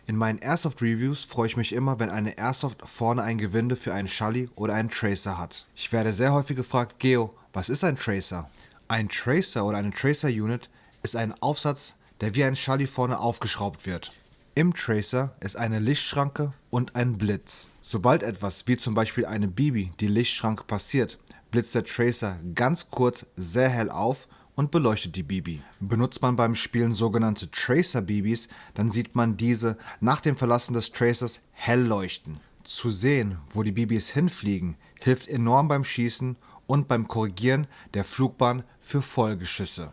In meinen Airsoft-Reviews freue ich mich immer, wenn eine Airsoft vorne ein Gewinde für einen Scully oder einen Tracer hat. Ich werde sehr häufig gefragt, Geo, was ist ein Tracer? Ein Tracer oder eine Tracer-Unit ist ein Aufsatz, der wie ein Scully vorne aufgeschraubt wird. Im Tracer ist eine Lichtschranke und ein Blitz. Sobald etwas, wie zum Beispiel eine Bibi, die Lichtschranke passiert, blitzt der Tracer ganz kurz sehr hell auf und beleuchtet die Bibi. Benutzt man beim Spielen sogenannte Tracer-Bibis, dann sieht man diese nach dem Verlassen des Tracers hell leuchten. Zu sehen, wo die Bibis hinfliegen, hilft enorm beim Schießen und beim Korrigieren der Flugbahn für Folgeschüsse.